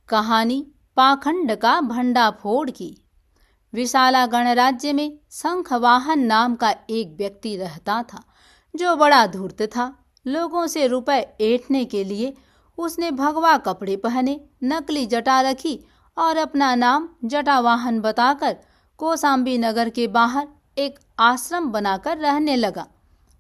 कहानी पाखंड का भंडाफोड़ की। विशाला गणराज्य में शंखवाहन नाम का एक व्यक्ति रहता था जो बड़ा धूर्त था। लोगों से रुपए ऐंठने के लिए उसने भगवा कपड़े पहने, नकली जटा रखी और अपना नाम जटावाहन बताकर कौशाम्बी नगर के बाहर एक आश्रम बनाकर रहने लगा।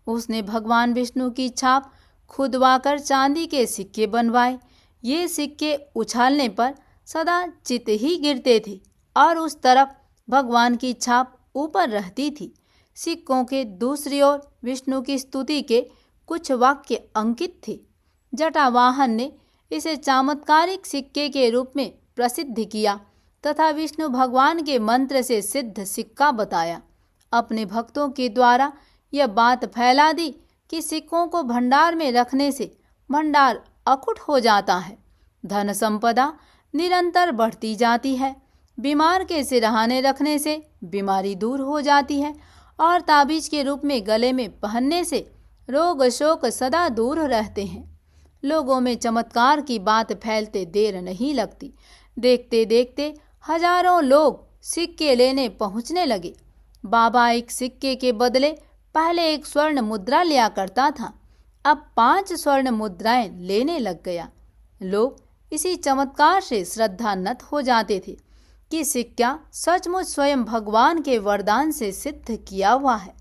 उसने भगवान विष्णु की छाप खुदवाकर चांदी के सिक्के बनवाए। ये सिक्के उछालने पर सदा चित ही गिरते थे और उस तरफ भगवान की छाप ऊपर रहती थी। सिक्कों के दूसरी ओर विष्णु की स्तुति के कुछ वाक्य अंकित थे। जटावाहन ने इसे चमत्कारिक सिक्के के रूप में प्रसिद्ध किया तथा विष्णु भगवान के मंत्र से सिद्ध सिक्का बताया। अपने भक्तों के द्वारा यह बात फैला दी कि सिक्कों को भंडार में रखने से भंडार अकुट हो जाता है, धन संपदा निरंतर बढ़ती जाती है, बीमार के सिरहाने रखने से बीमारी दूर हो जाती है और ताबीज के रूप में गले में पहनने से रोग शोक सदा दूर रहते हैं। लोगों में चमत्कार की बात फैलते देर नहीं लगती। देखते देखते हजारों लोग सिक्के लेने पहुंचने लगे। बाबा एक सिक्के के बदले पहले एक स्वर्ण मुद्रा लिया करता था, अब 5 स्वर्ण मुद्राएं लेने लग गया। लोग इसी चमत्कार से श्रद्धान्वित हो जाते थे कि सिक्का सचमुच स्वयं भगवान के वरदान से सिद्ध किया हुआ है।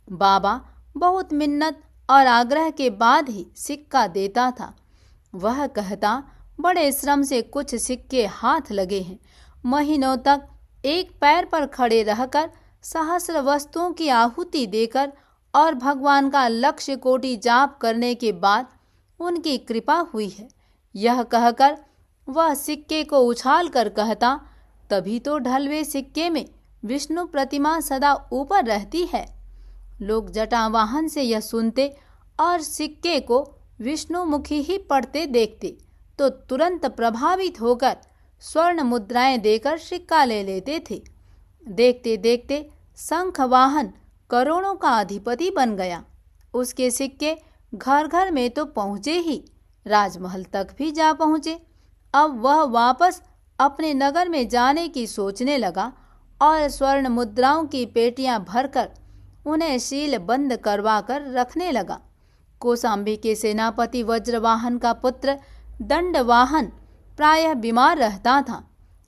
बाबा बहुत मिन्नत और आग्रह के बाद ही सिक्का देता था। वह कहता, बड़े श्रम से कुछ सिक्के हाथ लगे हैं। महीनों तक एक पैर पर खड़े रहकर सहस्र वस्तुओं की आहुति देकर और भगवान का लक्ष्य कोटि जाप करने के बाद उनकी कृपा हुई है। यह कहकर वह सिक्के को उछाल कर कहता, तभी तो ढलवे सिक्के में विष्णु प्रतिमा सदा ऊपर रहती है। लोग जटावाहन से यह सुनते और सिक्के को विष्णुमुखी ही पढ़ते देखते तो तुरंत प्रभावित होकर स्वर्ण मुद्राएं देकर सिक्का ले लेते थे। देखते देखते शंखवाहन करोड़ों का अधिपति बन गया। उसके सिक्के घर घर में तो पहुँचे ही, राजमहल तक भी जा पहुँचे। अब वह वापस अपने नगर में जाने की सोचने लगा और स्वर्ण मुद्राओं की पेटियां भरकर उन्हें सील बंद करवा कर रखने लगा। कौशाम्बी के सेनापति वज्रवाहन का पुत्र दंडवाहन प्रायः बीमार रहता था।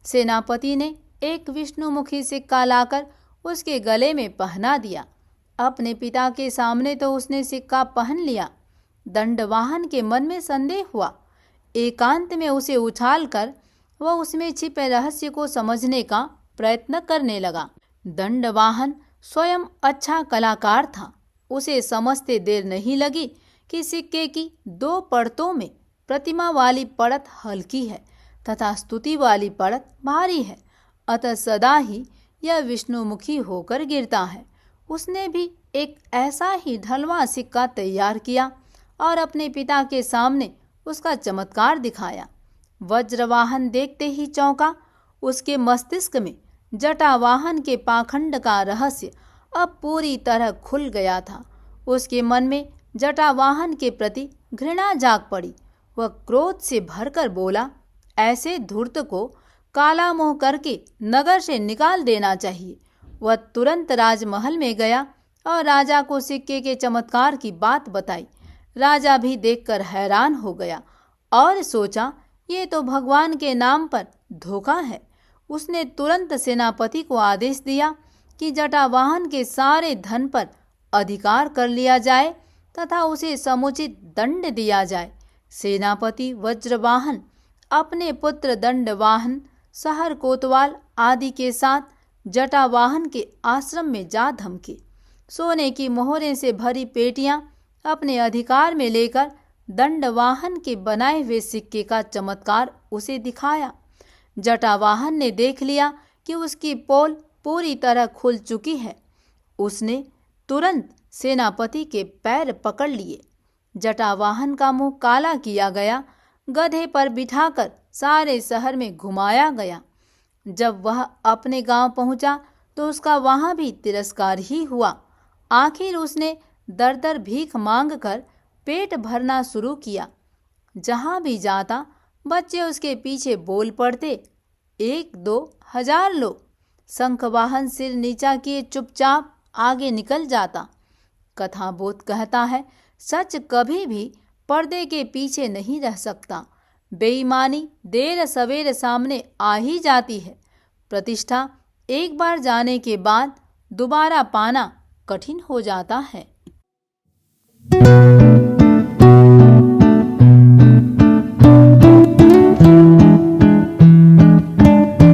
सेनापति ने एक विष्णुमुखी सिक्का लाकर उसके गले में पहना दिया। अपने पिता के सामने तो उसने सिक्का पहन लिया। दंडवाहन के मन में संदेह हुआ। एकांत में उसे उछालकर वह उसमें छिपे रहस्य को समझने का प्रयत्न करने लगा। दंडवाहन स्वयं अच्छा कलाकार था। उसे समझते देर नहीं लगी कि सिक्के की 2 परतों में प्रतिमा वाली परत हल्की है तथा स्तुति वाली परत भारी है, अतः सदा ही यह विष्णुमुखी होकर गिरता है। उसने भी एक ऐसा ही ढलवा सिक्का तैयार किया और अपने पिता के सामने उसका चमत्कार दिखाया। वज्रवाहन देखते ही चौंका। उसके मस्तिष्क में जटावाहन के पाखंड का रहस्य अब पूरी तरह खुल गया था। उसके मन में जटावाहन के प्रति घृणा जाग पड़ी। वह क्रोध से भरकर बोला, ऐसे धूर्त को काला मोह करके नगर से निकाल देना चाहिए। वह तुरंत राजमहल में गया और राजा को सिक्के के चमत्कार की बात बताई। राजा भी देखकर हैरान हो गया और सोचा, ये तो भगवान के नाम पर धोखा है। उसने तुरंत सेनापति को आदेश दिया कि जटावाहन के सारे धन पर अधिकार कर लिया जाए तथा उसे समुचित दंड दिया जाए। सेनापति वज्रवाहन अपने पुत्र दंडवाहन, शहर कोतवाल आदि के साथ जटावाहन के आश्रम में जा धमके। सोने की मोहरें से भरी पेटियां अपने अधिकार में लेकर दंडवाहन के बनाए हुए सिक्के का चमत्कार उसे दिखाया। जटावाहन ने देख लिया कि उसकी पोल पूरी तरह खुल चुकी है। उसने तुरंत सेनापति के पैर पकड़ लिए। जटावाहन का मुंह काला किया गया, गधे पर बिठाकर सारे शहर में घुमाया गया। जब वह अपने गांव पहुंचा तो उसका वहां भी तिरस्कार ही हुआ। आखिर उसने दर दर भीख मांगकर पेट भरना शुरू किया। जहां भी जाता बच्चे उसके पीछे बोल पड़ते, 1-2 हज़ार लो। शंखवाहन सिर नीचा किए चुपचाप आगे निकल जाता। कथाबोध कहता है, सच कभी भी पर्दे के पीछे नहीं रह सकता। बेईमानी देर सवेर सामने आ ही जाती है। प्रतिष्ठा एक बार जाने के बाद दोबारा पाना कठिन हो जाता है।